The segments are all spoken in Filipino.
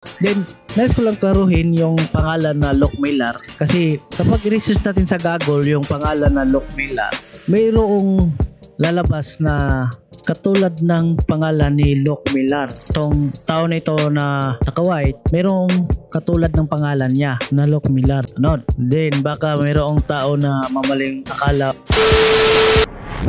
Then, nais ko lang klaruhin yung pangalan na Locke Miller kasi kapag i-research natin sa Google yung pangalan na Locke Miller, mayroong lalabas na katulad ng pangalan ni Locke Miller. Itong tao na ito na naka-white, mayroong katulad ng pangalan niya na Locke Miller. Ano? Then, baka mayroong tao na mamaling akala.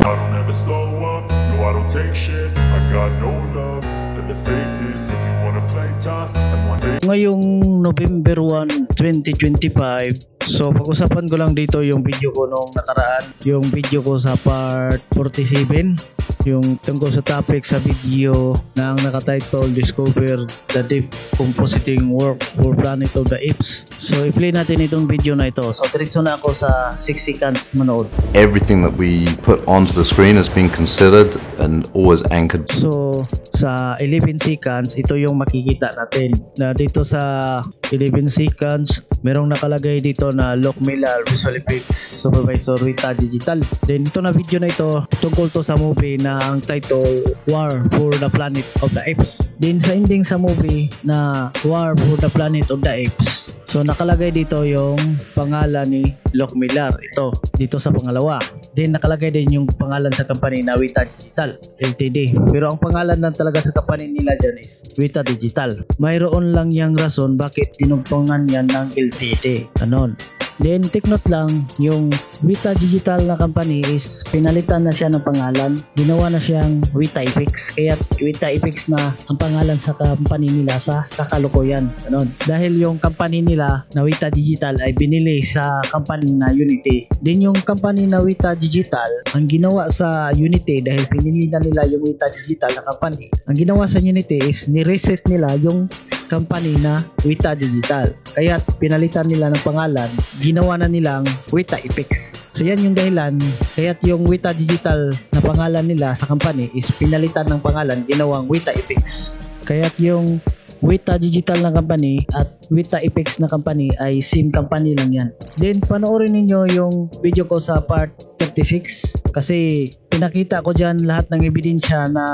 I don't ever slow up, no I don't take shit. I got no love for the fakeness. If you wanna play tough, I'm one day. Ngayong November 1, 2025, so pag-usapan ko lang dito yung video ko nung nakaraan, yung video ko sa part 47, yung tungkol sa topic sa video na ang nakatitle Discover the Deep Compositing Work for Planet of the Apes. So i-play natin itong video na ito. So diretso na ako sa 6 seconds manood. Everything that we put onto the screen has been considered and always anchored. So sa 11 seconds, ito yung makikita natin na dito sa 11 seconds, merong nakalagay dito na Locke Miller Visual Effects Supervisor Weta Digital. Then ito na video na ito, tungkol to sa movie na ang title War for the Planet of the Apes. Then sa ending sa movie na War for the Planet of the Apes, so nakalagay dito yung pangalan ni Locke Miller. Ito, dito sa pangalawa. Then nakalagay din yung pangalan sa company na Weta Digital Ltd. Pero ang pangalan lang talaga sa company nila dyan is Weta Digital. Mayroon lang yung rason bakit tinugtungan yan ng Ltd. Ganon. Then take note lang, yung Weta Digital na company is pinalitan na siya ng pangalan. Ginawa na siyang Weta Effects. Kaya Weta Effects na ang pangalan sa company nila sa kalukuyan. Ganon. Dahil yung company nila na Weta Digital ay binili sa company na Unity. Then yung company na Weta Digital, ang ginawa sa Unity, dahil pinili na nila yung Weta Digital na company, ang ginawa sa Unity is ni-reset nila yung company na Weta Digital. Kaya pinalitan nila ng pangalan, ginawa na nilang Weta Effects. So yan yung dahilan, kaya yung Weta Digital na pangalan nila sa company is pinalitan ng pangalan, ginawang Weta Effects. Kaya yung Weta Digital na company at Weta Effects na company ay same company lang yan. Then panoorin ninyo yung video ko sa part 36 kasi pinakita ko dyan lahat ng ebidensya na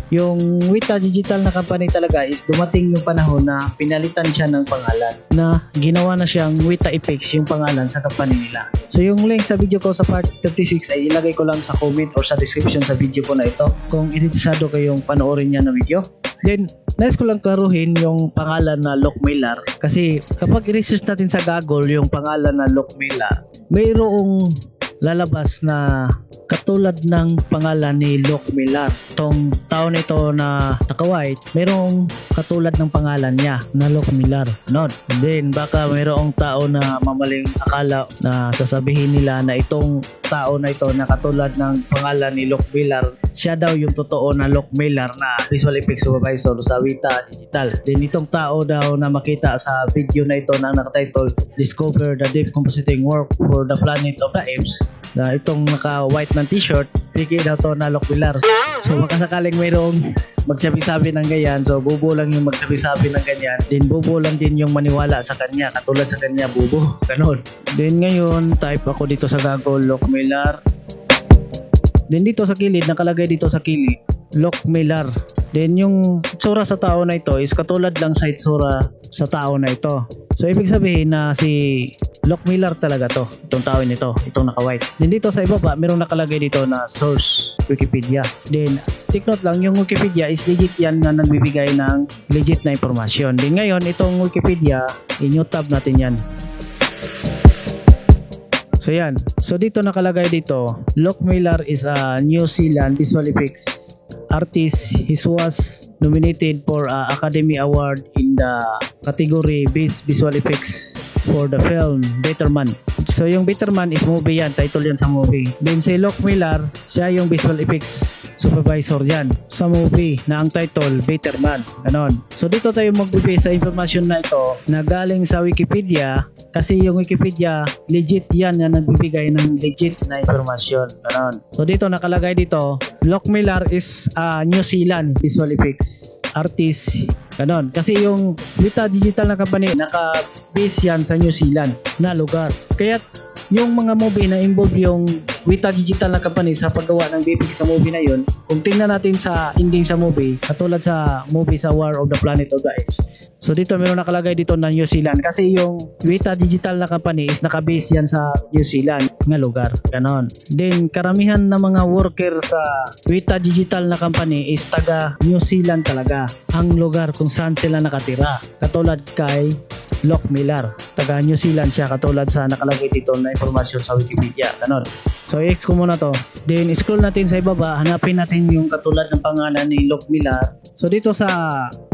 yung Weta Digital na company talaga is dumating yung panahon na pinalitan siya ng pangalan, na ginawa na siyang Weta Effects yung pangalan sa company nila. So yung link sa video ko sa part 36 ay ilagay ko lang sa comment or sa description sa video ko na ito kung interesado kayong panoorin niya na video. Then, nais ko lang klaruhin yung pangalan na Locke Miller kasi kapag i-research natin sa Google yung pangalan na Locke Miller, mayroong lalabas na katulad ng pangalan ni Locke Miller. Itong tao na ito na naka-white, mayroong katulad ng pangalan niya na Locke Miller. Ano? Then baka mayroong tao na mamaling akala na sasabihin nila na itong tao na ito na katulad ng pangalan ni Locke Miller, siya daw yung totoo na Locke Miller na Visual Effects Supervisor sa Weta Digital. Then itong tao daw na makita sa video na ito na nakatitle Discover the Deep Compositing Work for the Planet of the Apes, na itong naka-white ng t-shirt, piki daw to na Locke Miller. So makasakaling mayroong magsabi-sabi ng ganyan, so bubo lang yung magsabi-sabi ng ganyan, then bubo lang din yung maniwala sa kanya, katulad sa kanya, bubo, ganon. Then ngayon, type ako dito sa Google, Locke Miller. Then dito sa kilid, nakalagay dito sa kilid, Locke Miller. Then yung itsura sa tao na ito is katulad lang sa itsura sa tao na ito. So ibig sabihin na si Locke Miller talaga to, itong tao nito, itong naka-white. Then dito sa ibaba, merong nakalagay dito na source Wikipedia. Then take note lang, yung Wikipedia is legit yan na nagbibigay ng legit na impormasyon. Then ngayon, itong Wikipedia, i-new tab natin yan. So yan. So dito nakalagay dito, Locke Miller is a New Zealand visual effects artist. He was nominated for an Academy Award in the category Best Visual Effects for the film Better Man. So yung Better Man is movie yan, title yan sa movie. Then si Locke Miller, siya yung visual effects supervisor yan sa movie na ang title Better Man. Ganon. So dito tayo magbibigay sa information na ito na galing sa Wikipedia, kasi yung Wikipedia legit yan na nagbibigay ng legit na informasyon. Ganon. So dito nakalagay dito, Locke Miller is a New Zealand visual effects artist. Ganon. Kasi yung Weta Digital na company, naka-base yan sa New Zealand na lugar. Kaya yung mga movie na involve yung Weta Digital na company sa paggawa ng VFX sa movie na yun, kung tingnan natin sa ending sa movie, katulad sa movie sa War of the Planet of the Apes. So dito meron nakalagay dito na New Zealand kasi yung Weta Digital na company is nakabase yan sa New Zealand nga lugar. Ganon. Then karamihan na mga worker sa Weta Digital na company is taga New Zealand talaga ang lugar kung saan sila nakatira. Katulad kay Lock Miller, taga New Zealand siya katulad sa nakalagay dito na informasyon sa Wikipedia. Ganon. So i-X ko muna to. Then scroll natin sa ibaba, hanapin natin yung katulad ng pangalan ni Lock Miller. So dito sa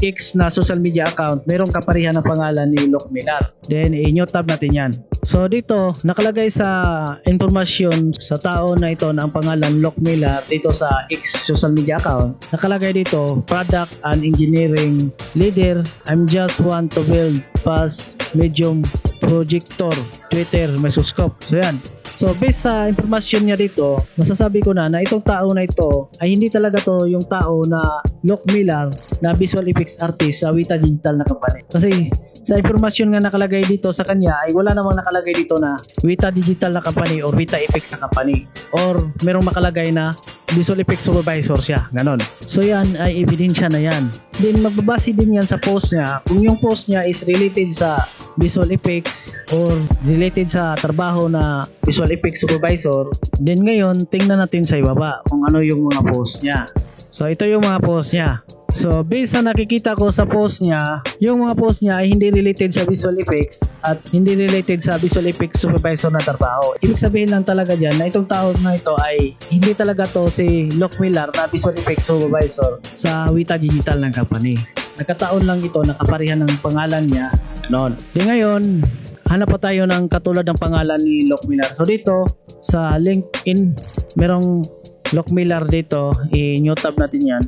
X na social media account, merong kaparihan ng pangalan ni Lock Miller. Then i-new tab natin yan. So dito nakalagay sa informasyon sa tao na ito na ang pangalan Lock Miller dito sa X social media account. Nakalagay dito, product and engineering leader. I'm just want to build fast medium projector Twitter Mesoscope. So yan. So based sa informasyon niya dito, masasabi ko na itong tao na ito ay hindi talaga to yung tao na Lock Miller na visual effects artist sa Weta Digital na company. Kasi sa informasyon nga nakalagay dito sa kanya ay wala namang nakalagay dito na Weta Digital na company or Weta Effects na company or merong makalagay na visual effects supervisor siya. Ganon. So yan ay ebidensya na yan. Then magbabase din yan sa post niya. Kung yung post niya is related sa visual effects or related sa trabaho na visual effects supervisor, then ngayon tingnan natin sa ibaba kung ano yung mga post niya. So ito yung mga post niya. So based sa nakikita ko sa post niya, yung mga post niya ay hindi related sa visual effects at hindi related sa visual effects supervisor na trabaho. Ibig sabihin lang talaga dyan na itong tao na ito ay hindi talaga to si Lock Miller na visual effects supervisor sa Weta Digital ng company. Nagkataon lang ito na kaparihan ng pangalan niya. Ganon. Di ngayon, hanap pa tayo ng katulad ng pangalan ni Lock Miller. So dito sa LinkedIn, merong Lock Miller dito. I-new tab natin yan.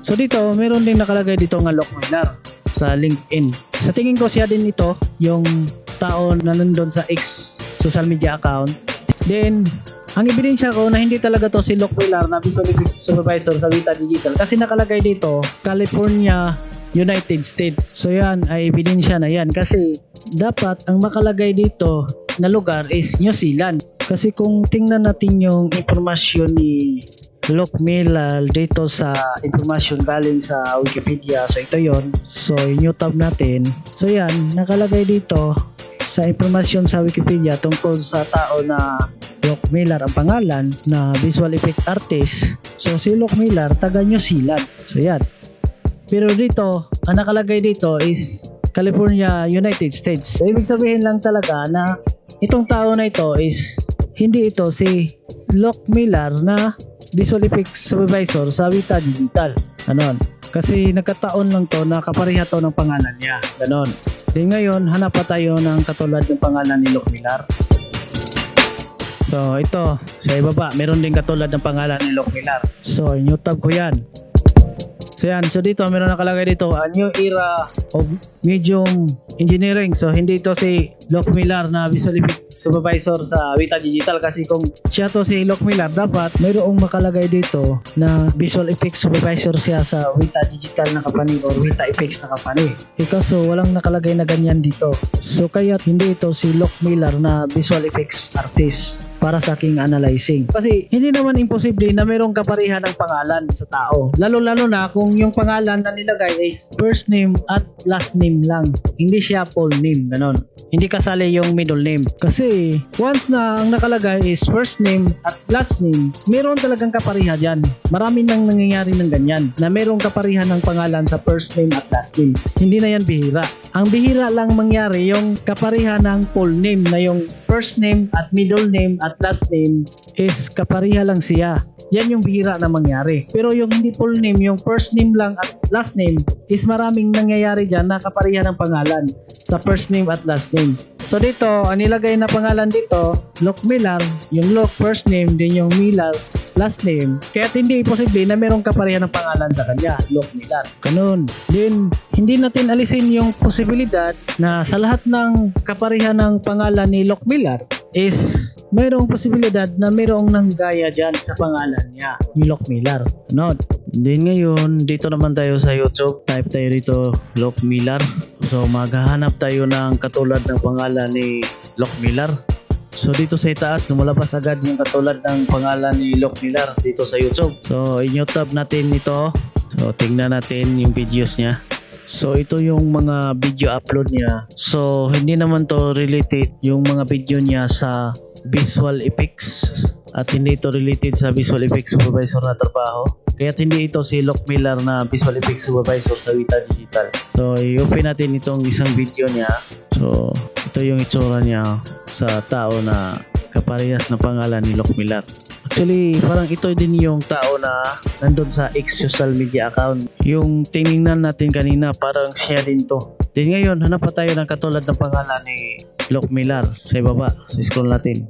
So dito, meron din nakalagay dito nga Lock Miller sa LinkedIn. Sa tingin ko siya din ito, yung tao na nandun sa X social media account. Then, ang ebidensya ko na hindi talaga to si Lock Miller na visual effects supervisor sa Weta Digital kasi nakalagay dito, California, United States. So yan ay ebidensya na yan kasi dapat ang makalagay dito na lugar is New Zealand. Kasi kung tingnan natin yung informasyon ni Lock Miller dito sa information galing sa Wikipedia. So ito yon. So i-new tab natin. So yan, nakalagay dito sa informasyon sa Wikipedia tungkol sa tao na Lock Miller ang pangalan na visual effect artist. So si Lock Miller taga New Zealand. So yan. Pero dito, ang nakalagay dito is California, United States. So ibig sabihin lang talaga na itong tao na ito is hindi ito si Lock Miller na visual effects supervisor sa Weta Digital. Ganon. Kasi nagkataon lang to na kapariha to ng pangalan niya. Ganon. Di ngayon, hanap pa tayo ng katulad ng pangalan ni Lock Miller. So ito, sa ibaba, meron din katulad ng pangalan ni Lock Miller. So, new tab ko yan. So yan, so dito meron nakalagay dito a new era of medium engineering. So hindi ito si Lock Miller na visual effects supervisor sa Weta Digital kasi kung siya to si Lock Miller dapat mayroong makalagay dito na visual effects supervisor siya sa Weta Digital na company or Weta Effects na company. So walang nakalagay na ganyan dito. So kaya hindi ito si Lock Miller na visual effects artist para sa aking analyzing. Kasi hindi naman imposible na mayroong kaparihan ng pangalan sa tao. Lalo-lalo na kung yung pangalan na nilagay is first name at last name lang. Hindi siya full name. Ganon. Hindi kasali yung middle name. Kasi once na ang nakalagay is first name at last name, mayroon talagang kaparihan dyan. Marami nang nangyayari ng ganyan na mayroong kaparihan ng pangalan sa first name at last name. Hindi na yan bihira. Ang bihira lang mangyari yung kaparihan ng full name na yung first name at middle name at last name is kapariha lang siya. Yan yung bihira na mangyari. Pero yung hindi full name, yung first name lang at last name is maraming nangyayari dyan na kapariha ng pangalan sa first name at last name. So dito, ang nilagay na pangalan dito, Lock Miller, yung Lock first name, din yung Miller last name. Kaya hindi posible na merong kaparihan ng pangalan sa kanya, Lock Miller. Ganun. Then, hindi natin alisin yung posibilidad na sa lahat ng kaparihan ng pangalan ni Lock Miller is mayroong posibilidad na mayroong nanggaya dyan sa pangalan niya, ni Lock Miller. Then ngayon, dito naman tayo sa YouTube. Type tayo dito, Lock Miller. So maghahanap tayo ng katulad ng pangalan ni Lock Miller. So dito sa itaas lumalabas agad yung katulad ng pangalan ni Lock Miller dito sa YouTube. So in-YouTube natin ito. So tingnan natin yung videos niya. So ito yung mga video upload niya. So hindi naman to related yung mga video niya sa visual effects at hindi ito related sa visual effects supervisor na trabaho. Kaya hindi ito si Lock Miller na visual effects supervisor sa Wita Digital. So i-open natin itong isang video niya. So ito yung itsura niya sa tao na kaparehas na pangalan ni Lock Miller. Actually, parang ito din yung tao na nandun sa X social media account. Yung tinignan natin kanina, parang siya din to. Then ngayon, hanap pa tayo ng katulad ng pangalan ni Lock Miller sa ibaba. So scroll natin.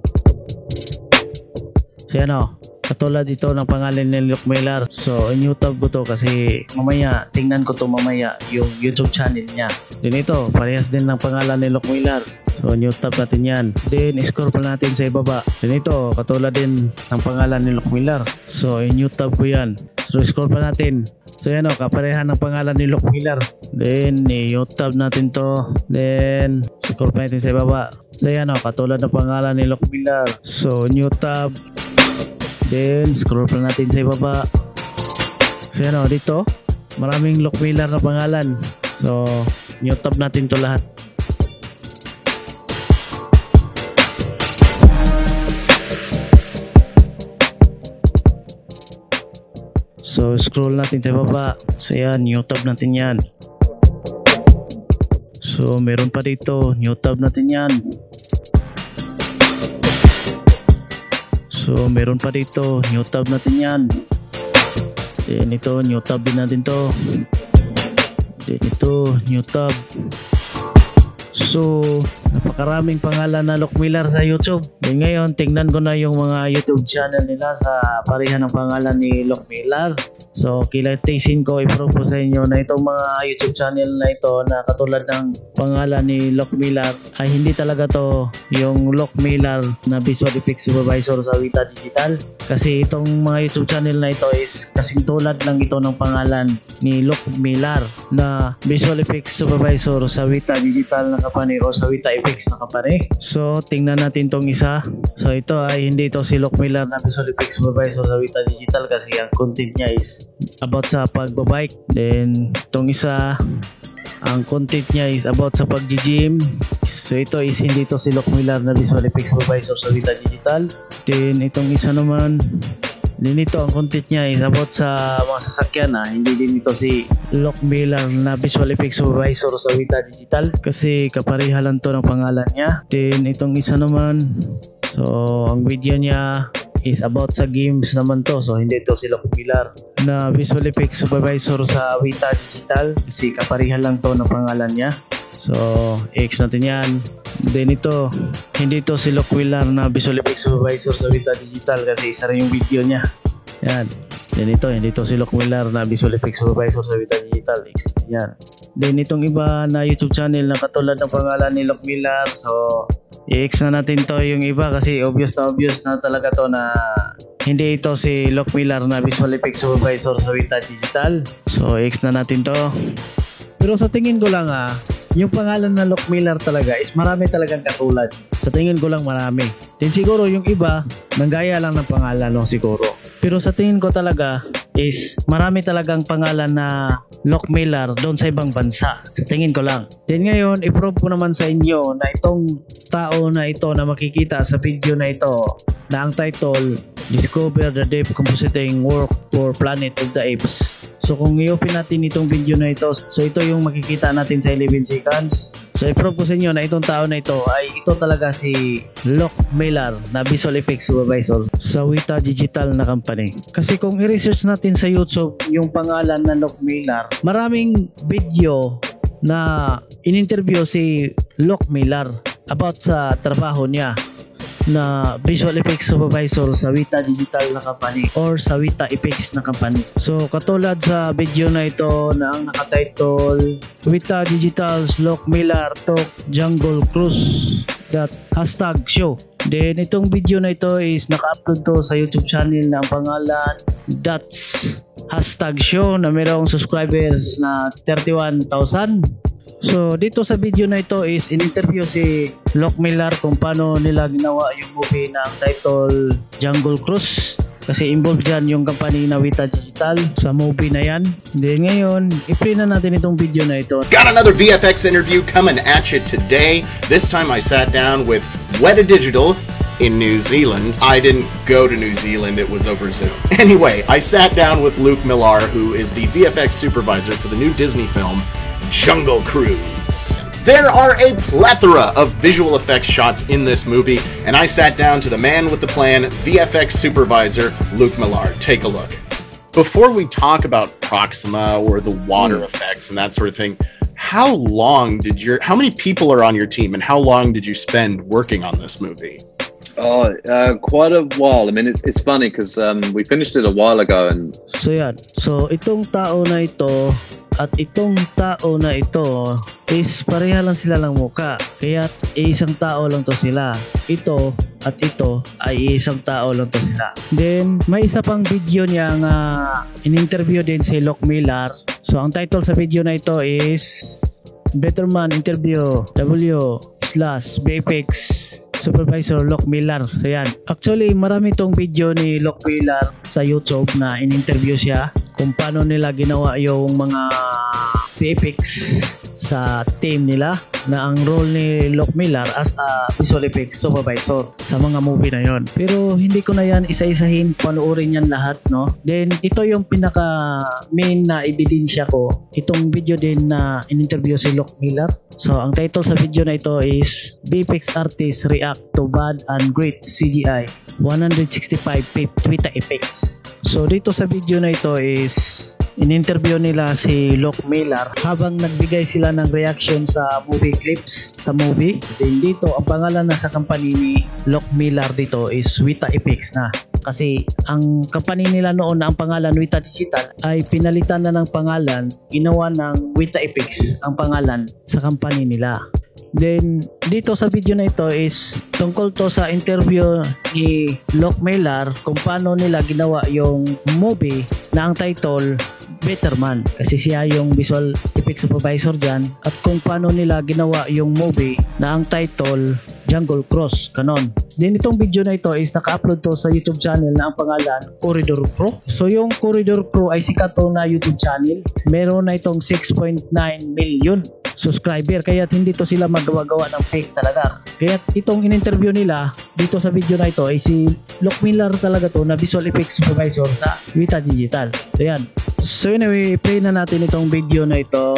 So yan o, katulad ito ng pangalan ni Lock Miller. So in-YouTube ko to kasi mamaya, tingnan ko to mamaya yung YouTube channel niya. Then ito, parehas din ng pangalan ni Lock Miller. So in-YouTube natin yan. Then scroll pa natin sa ibaba. Then ito, katulad din ng pangalan ni Lock Miller. So in-YouTube ko yan. So scroll pa natin. So yan o, kaparehan ng pangalan ni Lock Miller. Then i-YouTube natin to. Then scroll pa natin sa ibaba. So yan o, katulad ng pangalan ni Lock Miller. So new tab. Then scroll pa natin sa ibaba. So yan o, dito maraming Lock Miller na pangalan. So new tab natin to lahat. So scroll natin sa baba. So yan, new tab natin yan. So meron pa dito, new tab natin yan. So meron pa dito, new tab natin yan. Then ito, new tab din natin to. Then ito, new tab. So napakaraming pangalan na Lock Miller sa YouTube. Then ngayon, tingnan ko na yung mga YouTube channel nila sa pareha ng pangalan ni Lock Miller. So kilatisin ko, i-propose sa inyo na itong mga YouTube channel na ito na katulad ng pangalan ni Lock Miller ay hindi talaga to yung Lock Miller na visual effects supervisor sa Wita Digital. Kasi itong mga YouTube channel na ito is kasing tulad lang ito ng pangalan ni Lock Miller na visual effects supervisor sa Wita Digital na company o sa Wita Effects na company. So tingnan natin tong isa. So ito ay hindi ito si Lock Miller na visual effects supervisor sa Wita Digital kasi ang content niya is about sa pagbabike. Then itong isa, ang content niya is about sa pag-gym. So ito is hindi ito si Lock Miller na visual effects supervisor sa Wita Digital. Then itong isa naman, din ito ang content niya is about sa mga sasakyan hindi din ito si Lock Miller na visual effects supervisor sa Wita Digital kasi kapareha lang to ng pangalan niya. Then itong isa naman, so ang video niya is about sa games naman to. So hindi ito si Lock Miller na visual effects supervisor sa Wita Digital kasi kapareha lang to ng pangalan niya. So i-X natin yan. Then ito, hindi ito si Lock Miller na visual effects supervisor sa Wita Digital kasi isa rin yung video niya. Yan. Then ito, hindi ito si Lock Miller na visual effects supervisor sa Wita Digital. Yan. Then itong iba na YouTube channel na katulad ng pangalan ni Lock Miller. So i-X na natin to yung iba kasi obvious na talaga to na hindi ito si Lock Miller na visual effects supervisor sa Wita Digital. So i-X na natin to. Pero sa tingin ko lang yung pangalan na Lock Miller talaga is marami talagang katulad. Sa tingin ko lang marami. Then siguro yung iba, nanggaya lang ng pangalan siguro. Pero sa tingin ko talaga is marami talagang pangalan na Lock Miller doon sa ibang bansa. Sa tingin ko lang. Then ngayon, i-prove ko naman sa inyo na itong tao na ito na makikita sa video na ito na ang title, Discover the Deep Compositing Work for Planet of the Apes. So kung i-open natin itong video na ito, so ito yung makikita natin sa 11 seconds. So i-prove ko sa inyo na itong tao na ito ay ito talaga si Lock Miller na visual effects supervisor sa Wita Digital na company. Kasi kung i-research natin sa YouTube yung pangalan na Lock Miller, maraming video na in-interview si Lock Miller about sa trabaho niya na visual effects supervisor sa Wita Digital na company or sa Wita Effects na company. So katulad sa video na ito na ang nakatitle Wita Digital's Lock Miller Talk Jungle Cruise #show. Then itong video na ito is naka-upload to sa YouTube channel na ang pangalan #show na mayroong subscribers na 31,000. So dito sa video na ito is in-interview si Loc Miller kung paano nila ginawa yung movie na ang title Jungle Cruise. Kasi involved dyan yung company na Weta Digital sa movie na yan. Then ngayon, i-play na natin itong video na ito. Got another VFX interview coming at you today. This time I sat down with Weta Digital in New Zealand. I didn't go to New Zealand, it was over Zoom. Anyway, I sat down with Luc Miller, who is the VFX supervisor for the new Disney film Jungle Cruise. There are a plethora of visual effects shots in this movie, and I sat down to the man with the plan, VFX supervisor Luc Miller. Take a look. Before we talk about Proxima or the water effects and that sort of thing, how many people are on your team, and how long did you spend working on this movie? Quite a while. I mean, it's funny because we finished it a while ago, and So yan. So itong tao na ito at itong tao na ito is pareha lang sila ng muka. Kaya isang tao lang to sila. Ito at ito ay isang tao lang to sila. Then may isa pang video niya nga in-interview din si Loc Miller. So ang title sa video na ito is Better Man Interview W/VFX Supervisor Loc Miller. So yan. Actually, marami tong video ni Loc Miller sa YouTube na in-interview siya kung paano nila ginawa yung mga VFX sa team nila, na ang role ni Loc Miller as a visual effects supervisor sa mga movie na yon. Pero hindi ko na yan isa-isahin, panoorin yan lahat, no? Then ito yung pinaka main na ebidensya ko, itong video din na in-interview si Loc Miller. So ang title sa video na ito is VFX Artists React to Bad and Great CGI 165-bit Weta effects. So dito sa video na ito is in-interview nila si Loc Miller habang nagbigay sila ng reaction sa movie clips sa movie. Then dito ang pangalan na sa company ni Loc Miller dito is Weta Effects na. Kasi ang company nila noon na ang pangalan Weta Digital ay pinalitan na ng pangalan, ginawa ng Weta Effects ang pangalan sa company nila. Then dito sa video na ito is tungkol to sa interview ni Loc Miller kung paano nila ginawa yung movie na ang title Better Man, kasi siya yung visual effects supervisor dyan, at kung paano nila ginawa yung movie na ang title Jungle Cruise, kanon. Then itong video na ito is naka-upload to sa YouTube channel na ang pangalan Corridor Pro. So yung Corridor Pro ay sikat to na YouTube channel, meron na itong 6.9 million subscriber, kaya hindi to sila magawa-gawa ng fake talaga. Kaya itong in-interview nila dito sa video na ito ay si Loc Miller talaga to na visual effects supervisor sa Weta Digital. So yan. So anyway, play na natin itong video na ito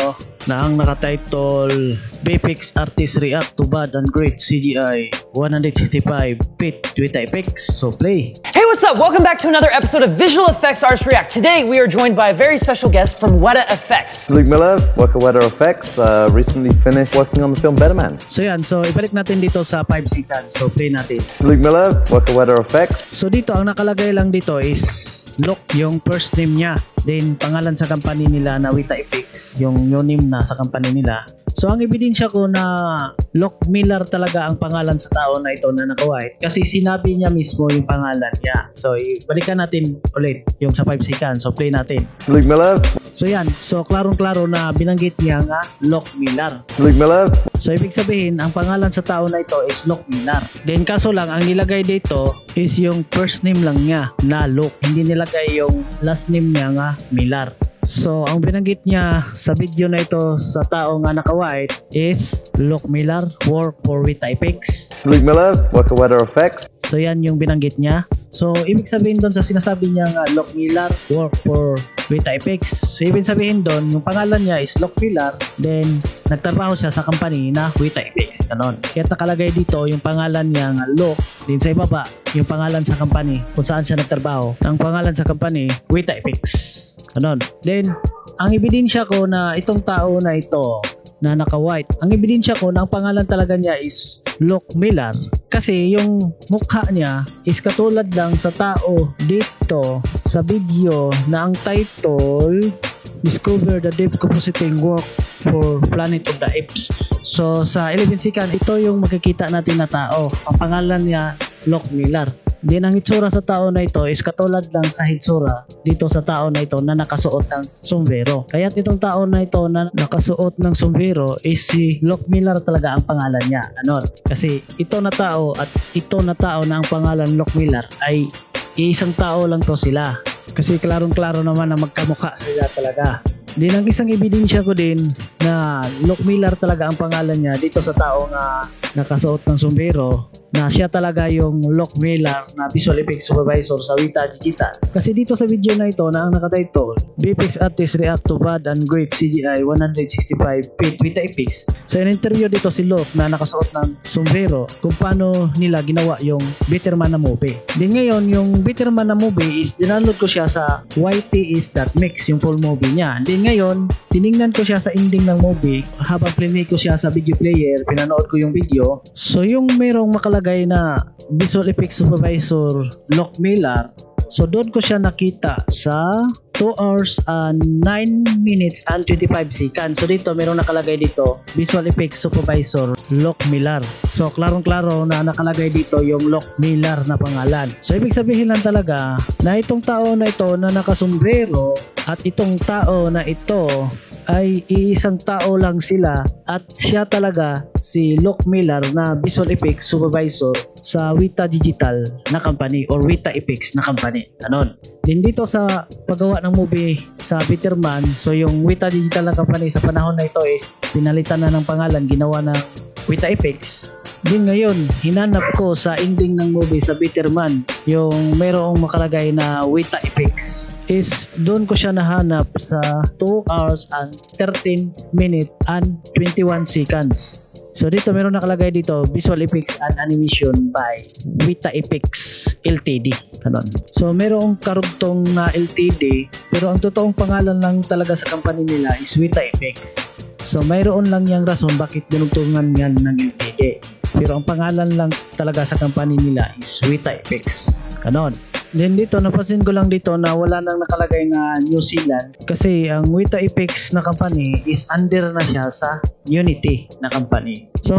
na ang naka-title VFX Artists React to Bad and Great CGI 165-bit Weta effects. So play. Hey, what's up? Welcome back to another episode of Visual Effects Artists React. Today we are joined by a very special guest from Weta Effects. Luc Miller, work at Weta Effects, recently finished working on the film Better Man. So yan, so ibalik natin dito sa 5 seconds. So play natin. Luc Miller, work at Weta Effects. So dito ang nakalagay lang dito is Loc, yung first name niya. Then pangalan sa company nila na Weta Effects, yung name na sa company nila. So ang ebidensya ko na Loc Miller talaga ang pangalan sa tao na ito na naka-white, kasi sinabi niya mismo yung pangalan niya. So ibalikan natin ulit yung sa 5 seconds. So play natin. Luc Miller. So yan, so klarong-klaro na binanggit niya nga Loc Miller. Luc Miller. So ibig sabihin ang pangalan sa tao na ito is Loc Miller. Then kaso lang ang nilagay dito is yung first name lang niya na Loc, hindi nilagay yung last name niya nga Miller. So ang binanggit niya sa video na ito sa tao nga naka-white is Loc Miller work for Weta Effects. Luc Miller, work at Weta Effects. So yan yung binanggit niya. So ibig sabihin doon sa sinasabi niya nga Loc Miller work for Weta Effects, so ibig sabihin doon yung pangalan niya is Loc Miller, then nagtrabaho siya sa company na Weta Effects, kanon. Kaya nakalagay dito yung pangalan niya nga Loc, din sa ibaba yung pangalan sa company kung saan siya nagtrabaho. Ang pangalan sa company Weta Effects, kanon. Then ang ebidensya ko na itong tao na ito na naka-white, ang ebidensya ko na ang pangalan talaga niya is Loc Miller, kasi yung mukha niya is katulad lang sa tao dito sa video na ang title Discover the Deep Compositing Work for Planet of the Apes. So sa 11 second, ito yung makikita natin na tao. Ang pangalan niya Loc Miller. Din ang itsura sa tao na ito is katulad lang sa hitsura dito sa tao na ito na nakasuot ng sombrero. Kaya itong tao na ito na nakasuot ng sombrero is si Locke Miller talaga ang pangalan niya. Ano? Kasi ito na tao at ito na tao na ang pangalan Locke Miller ay isang tao lang to sila. Kasi klarong-klaro naman na magkamukha sila talaga. Din ang isang ebidensya ko din na Locke Miller talaga ang pangalan niya dito sa tao na nakasuot ng sombrero, na siya talaga yung Locke Miller na visual effects supervisor sa Weta Digital. Kasi dito sa video na ito na ang nakatitle, VFX artist react to bad and great CGI 165 feet Weta Effects. So in-interview dito si Locke na nakasuot ng sombrero kung paano nila ginawa yung Bitterman na movie. Din ngayon yung Bitterman na movie is dinaload ko siya sa YTS.mix yung full movie niya. Din ngayon tiningnan ko siya sa ending ng movie habang play ko siya sa video player, pinanood ko yung video. So yung merong makalagay na visual effects supervisor Locke Miller, so doon ko siya nakita sa 2 hours and 9 minutes and 25 seconds. So dito merong nakalagay dito visual effects supervisor Locke Miller. So klarong-klaro na nakalagay dito yung Locke Miller na pangalan. So ibig sabihin lang talaga na itong tao na ito na nakasombrero at itong tao na ito ay iisang tao lang sila at siya talaga si Locke Miller na visual effects supervisor sa Weta Digital na company or Weta Effects na company. Ganon. Din dito sa paggawa ng movie sa Bitterman, so yung Weta Digital na company sa panahon na ito is pinalitan na ng pangalan, ginawa ng Weta Effects. Din ngayon, hinanap ko sa ending ng movie sa Bitterman yung merong makalagay na Weta Effects. Is doon ko siya nahanap sa 2 hours and 13 minutes and 21 seconds. So dito meron nakalagay dito visual effects and animation by Weta Effects Ltd. Kanon. So merong karugtong na Ltd pero ang totoong pangalan lang talaga sa company nila is Weta Effects. So mayroon lang yang rason bakit dinugtungan yan ng Ltd. Pero ang pangalan lang talaga sa company nila is Weta Effects. Kanon. Then dito napansin ko lang dito na wala nang nakalagay na New Zealand kasi ang Weta Effects na company is under na siya sa Unity na company. So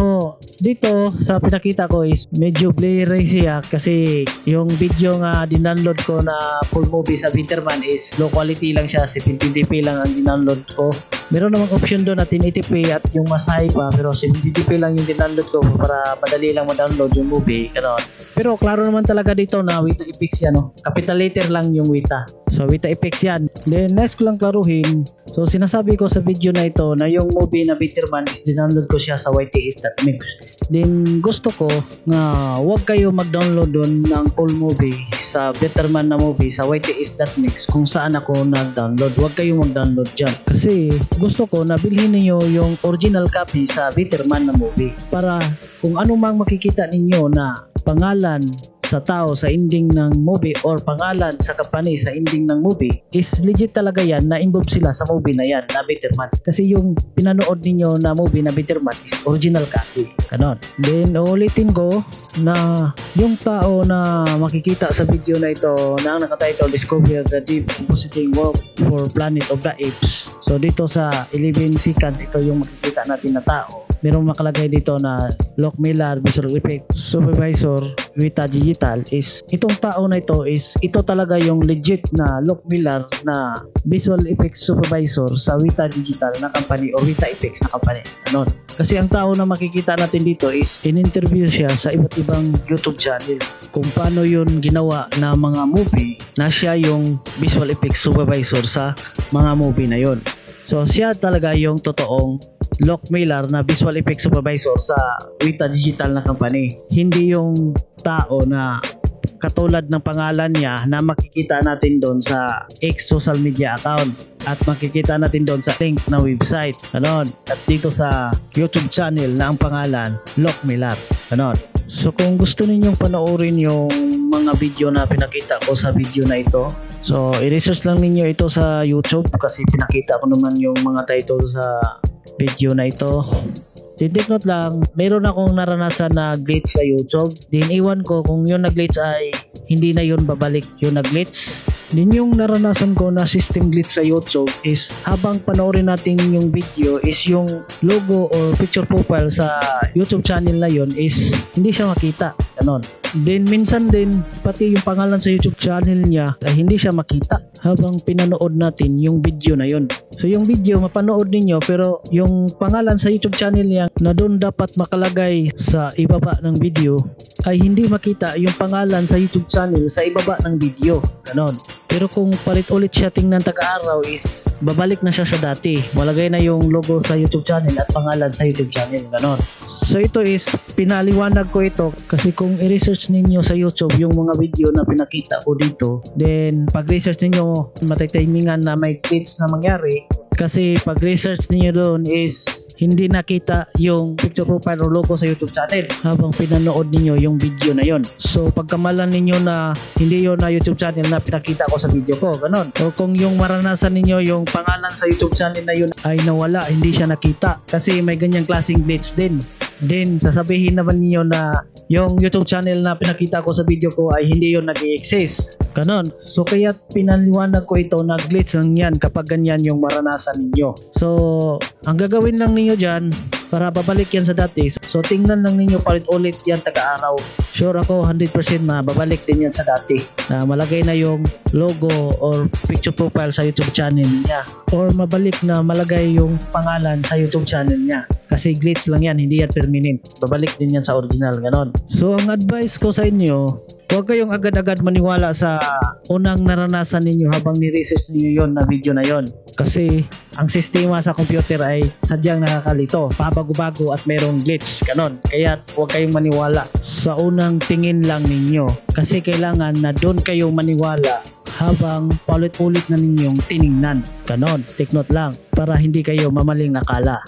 dito sa pinakita ko is medyo blurry siya kasi yung video nga dindownload ko na full movie sa Bitterman is low quality lang siya, 720p lang ang dindownload ko. Meron namang option doon na 1080p at yung mas high pa pero 720p lang yung dindownload ko para madali lang ma-download yung movie. Ganon. Pero klaro naman talaga dito na Weta Effects yan. Capital letter lang yung Weta. So Weta Effects yan. Then next ko lang klaruhin. So sinasabi ko sa video na ito na yung movie na Bitterman is dindownload ko siya sa YTS.mix. Then gusto ko nga wag kayo mag-download doon ng full movie sa Bitterman na movie sa YTS.mix kung saan ako nag-download. Wag kayo mag-download dyan. Kasi gusto ko na bilhin niyo yung original copy sa Bitterman na movie para kung ano mang makikita ninyo na pangalan sa tao sa ending ng movie or pangalan sa company sa ending ng movie is legit talaga yan na involved sila sa movie na yan na Bitterman. Kasi yung pinanood ninyo na movie na Bitterman is original copy. Ganon. Then ulitin ko na yung tao na makikita sa video na ito na ang nakatitle Discover the Deep Compositing Work for Planet of the Apes. So dito sa 11 seconds ito yung makikita natin na tao. Merong makalagay dito na Locke Miller Visual Effects Supervisor Weta Digital is itong tao na ito is ito talaga yung legit na Locke Miller na Visual Effects Supervisor sa Weta Digital na company o Weta Effects na company. Ganon. Kasi ang tao na makikita natin dito is in-interview siya sa iba't ibang YouTube channel kung paano yun ginawa na mga movie na siya yung Visual Effects Supervisor sa mga movie na yun. So siya talaga yung totoong Locke Miller na Visual Effects Supervisor sa Weta Digital na company. Hindi yung tao na katulad ng pangalan niya na makikita natin doon sa X social media account at makikita natin doon sa link na website. Ganon. At dito sa YouTube channel na ang pangalan Locke Miller. Ganon. So kung gusto ninyong panoorin yung mga video na pinakita ko sa video na ito, so i-research lang ninyo ito sa YouTube kasi pinakita ko naman yung mga title sa video na ito. Take note lang, mayroon akong naranasan na glitch sa YouTube. Din iwan ko kung yung nag-glitch ay hindi na yun babalik yung nag-glitch. Din yung naranasan ko na system glitch sa YouTube is habang panoorin natin yung video is yung logo or picture profile sa YouTube channel na yon is hindi siya makita. Ganon. Then minsan din pati yung pangalan sa YouTube channel niya ay hindi siya makita habang pinanood natin yung video na yon. So yung video mapanood ninyo pero yung pangalan sa YouTube channel niya na doon dapat makalagay sa ibaba ng video ay hindi makita yung pangalan sa YouTube channel sa ibaba ng video. Ganon. Pero kung palit ulit siya tingnan taga-araw is babalik na siya sa dati. Malagay na yung logo sa YouTube channel at pangalan sa YouTube channel. Ganon. So ito is pinaliwanag ko ito kasi kung i-research ninyo sa YouTube yung mga video na pinakita ko dito, then pag-research ninyo matitimingan na may glitch na mangyari kasi pag-research ninyo doon is hindi nakita yung picture profile or logo sa YouTube channel habang pinanood ninyo yung video na yon. So pagkamalan ninyo na hindi yon na YouTube channel na pinakita ko sa video ko, ganon. O kung yung maranasan ninyo yung pangalan sa YouTube channel na yun ay nawala, hindi siya nakita kasi may ganyang klaseng glitch din. Then sasabihin naman niyo na yung YouTube channel na pinakita ko sa video ko ay hindi yon nag-i-exist. Ganon. So kaya pinaliwanag ko ito na glitch lang yan kapag ganyan yung maranasan ninyo. So ang gagawin lang ninyo dyan para babalik yan sa dati. So tingnan lang ninyo palit ulit yan taga-araw. Sure ako 100% na babalik din yan sa dati. Na malagay na yung logo or picture profile sa YouTube channel niya. Or mabalik na malagay yung pangalan sa YouTube channel niya. Kasi glitch lang yan, hindi yan permanent. Babalik din yan sa original, ganon. So ang advice ko sa inyo, huwag kayong agad-agad maniwala sa unang naranasan ninyo habang ni-research niyo yon na video na yon. Kasi ang sistema sa computer ay sadyang nakakalito, pabago-bago at mayroong glitch, ganon. Kaya huwag kayong maniwala sa unang tingin lang ninyo. Kasi kailangan na doon kayo maniwala habang paulit-ulit na ninyong tiningnan. Ganon, take note lang para hindi kayo mamaling akala.